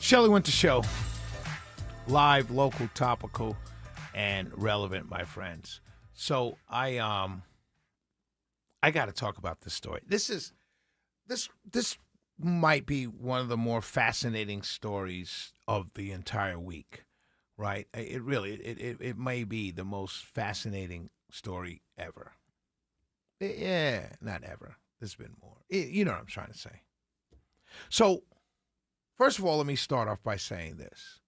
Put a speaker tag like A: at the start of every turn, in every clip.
A: Shelley Winter Show. Live, local, topical, and relevant, my friends. So I got to talk about this story. This might be one of the more fascinating stories of the entire week, right? It may be the most fascinating story ever. Yeah, not ever. There's been more. You know what I'm trying to say. So, first of all, let me start off by saying this.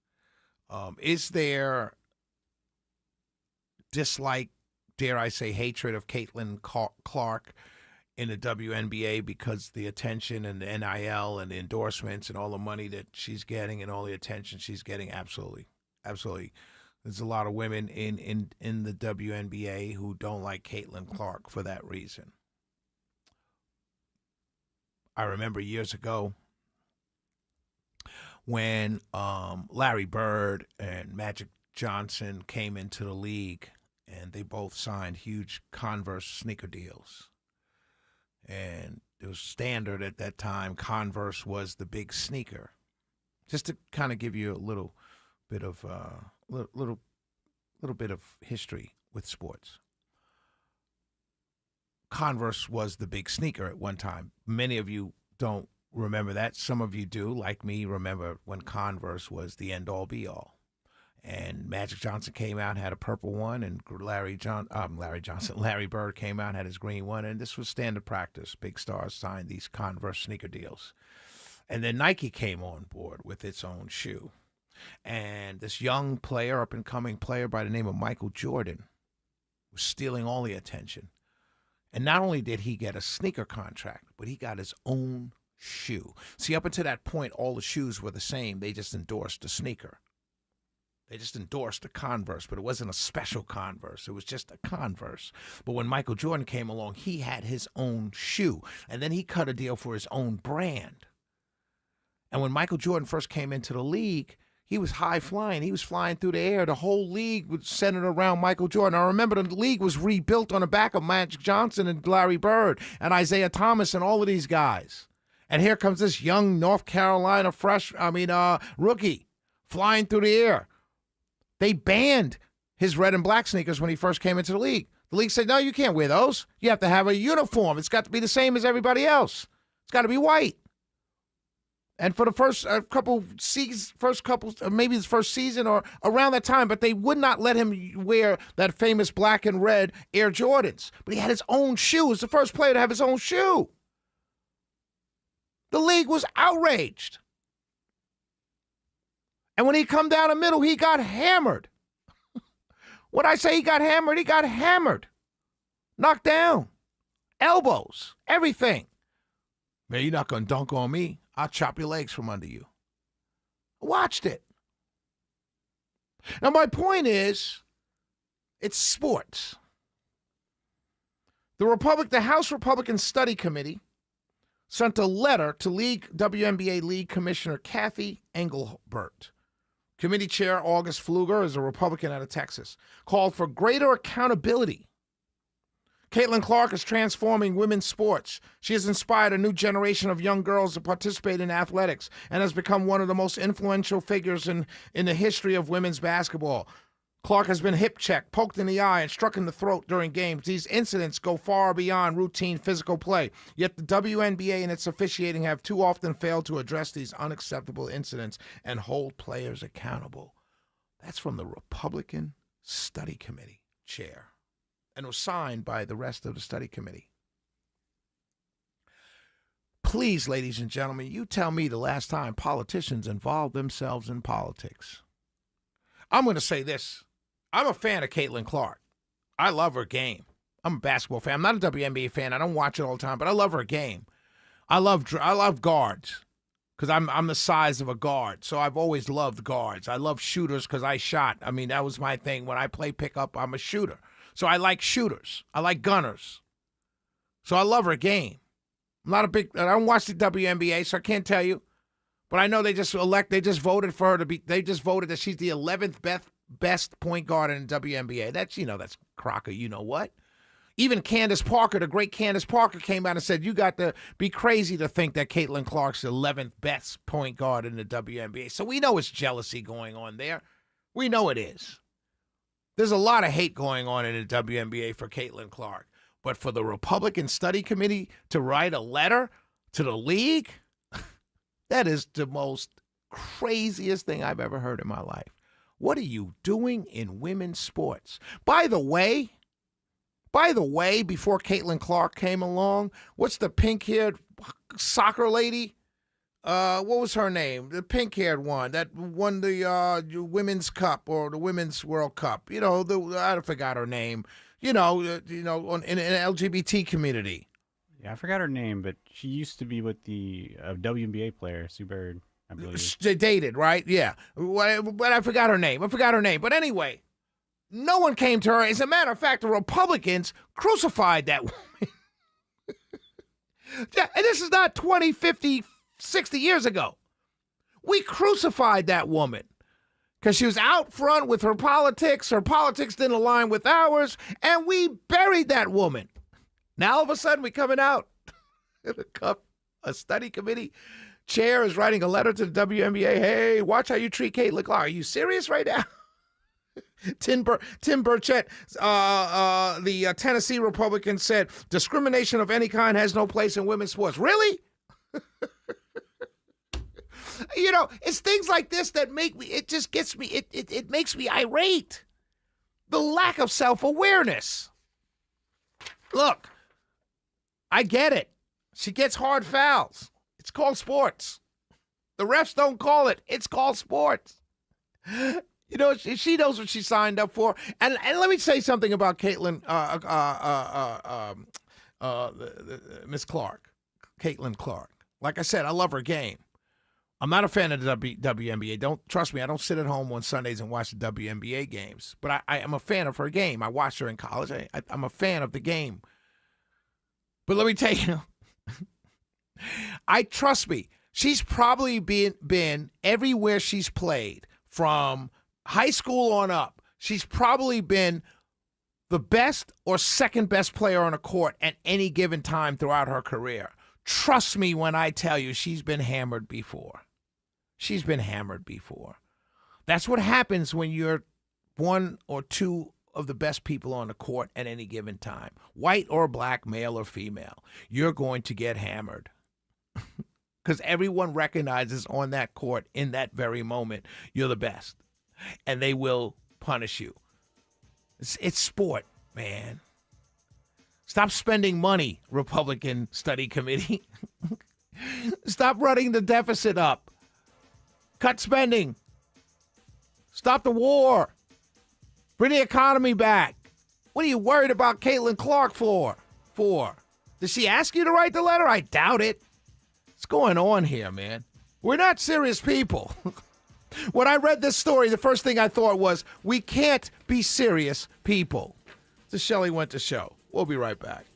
A: Is there dislike, dare I say, hatred of Caitlyn Clark in the WNBA because the attention and the NIL and the endorsements and all the money that she's getting and all the attention she's getting? Absolutely. Absolutely. There's a lot of women in the WNBA who don't like Caitlyn Clark for that reason. I remember years ago when Larry Bird and Magic Johnson came into the league, and they both signed huge Converse sneaker deals. And it was standard at that time. Converse was the big sneaker. Just to kind of give you a little bit of little bit of history with sports. Converse was the big sneaker at one time. Many of you don't remember that. Some of you do, like me, remember when Converse was the end-all, be-all. And Magic Johnson came out, had a purple one, and Larry Bird came out, had his green one, and this was standard practice. Big stars signed these Converse sneaker deals. And then Nike came on board with its own shoe. And this young player, up-and-coming player by the name of Michael Jordan, was stealing all the attention. And not only did he get a sneaker contract, but he got his own shoe. See, up until that point, all the shoes were the same. They just endorsed the sneaker. They just endorsed a Converse, but it wasn't a special Converse. It was just a Converse. But when Michael Jordan came along, he had his own shoe. And then he cut a deal for his own brand. And when Michael Jordan first came into the league, he was high flying. He was flying through the air. The whole league was centered around Michael Jordan. I remember the league was rebuilt on the back of Magic Johnson and Larry Bird and Isaiah Thomas and all of these guys. And here comes this young North Carolina rookie flying through the air. They banned his red and black sneakers when he first came into the league. The league said, no, you can't wear those. You have to have a uniform. It's got to be the same as everybody else. It's got to be white. And for the first maybe his first season or around that time, but they would not let him wear that famous black and red Air Jordans. But he had his own shoe. He was the first player to have his own shoe. The league was outraged. And when he come down the middle, he got hammered. When I say he got hammered, he got hammered. Knocked down. Elbows. Everything. Man, you're not going to dunk on me. I'll chop your legs from under you. I watched it. Now, my point is, it's sports. The House Republican Study Committee sent a letter to WNBA League Commissioner Kathy Engelbert. Committee Chair August Pfluger is a Republican out of Texas, called for greater accountability. Caitlyn Clark is transforming women's sports. She has inspired a new generation of young girls to participate in athletics and has become one of the most influential figures in the history of women's basketball. Clark has been hip-checked, poked in the eye, and struck in the throat during games. These incidents go far beyond routine physical play, yet the WNBA and its officiating have too often failed to address these unacceptable incidents and hold players accountable. That's from the Republican Study Committee chair, and was signed by the rest of the study committee. Please, ladies and gentlemen, you tell me the last time politicians involved themselves in politics. I'm going to say this. I'm a fan of Caitlyn Clark. I love her game. I'm a basketball fan. I'm not a WNBA fan. I don't watch it all the time, but I love her game. I love guards because I'm the size of a guard, so I've always loved guards. I love shooters because I shot. I mean, that was my thing. When I play pickup, I'm a shooter. So I like shooters. I like gunners. So I love her game. I don't watch the WNBA, so I can't tell you. But I know they just voted for her they just voted that she's the 11th best point guard in the WNBA. That's Crocker, you know what? Even Candace Parker, the great Candace Parker, came out and said, you got to be crazy to think that Caitlin Clark's the 11th best point guard in the WNBA. So we know it's jealousy going on there. We know it is. There's a lot of hate going on in the WNBA for Caitlin Clark. But for the Republican Study Committee to write a letter to the league, that is the most craziest thing I've ever heard in my life. What are you doing in women's sports? By the way, before Caitlin Clark came along, what's the pink-haired soccer lady? What was her name? The pink-haired one that won the Women's Cup or the Women's World Cup. You know, I forgot her name. In an LGBT community.
B: Yeah, I forgot her name, but she used to be with the WNBA player, Sue Bird, I believe.
A: They dated, right? Yeah. But I forgot her name. But anyway, no one came to her. As a matter of fact, the Republicans crucified that woman. Yeah, and this is not 20, 50, 60 years ago. We crucified that woman because she was out front with her politics. Her politics didn't align with ours, and we buried that woman. Now, all of a sudden, we're coming out. A study committee chair is writing a letter to the WNBA. Hey, watch how you treat Caitlin Clark. Are you serious right now? Tim Burchett, the Tennessee Republican, said discrimination of any kind has no place in women's sports. Really? It's things like this that make me, it just gets me, it makes me irate. The lack of self-awareness. Look, I get it. She gets hard fouls. It's called sports. The refs don't call it. It's called sports. She knows what she signed up for. And let me say something about Caitlin, Miss Clark, Caitlin Clark. Like I said, I love her game. I'm not a fan of the WNBA. Don't trust me. I don't sit at home on Sundays and watch the WNBA games. But I am a fan of her game. I watched her in college. I'm a fan of the game. But let me tell you, trust me. She's probably been everywhere she's played from high school on up. She's probably been the best or second best player on a court at any given time throughout her career. Trust me when I tell you she's been hammered before. She's been hammered before. That's what happens when you're one or two of the best people on the court at any given time. White or black, male or female. You're going to get hammered. Because everyone recognizes on that court in that very moment, you're the best. And they will punish you. It's sport, man. Stop spending money, Republican Study Committee. Stop running the deficit up. Cut spending. Stop the war. Bring the economy back. What are you worried about Caitlin Clark for? Did she ask you to write the letter? I doubt it. What's going on here, man? We're not serious people. When I read this story, the first thing I thought was, we can't be serious people. This is Shelley Winter Show. We'll be right back.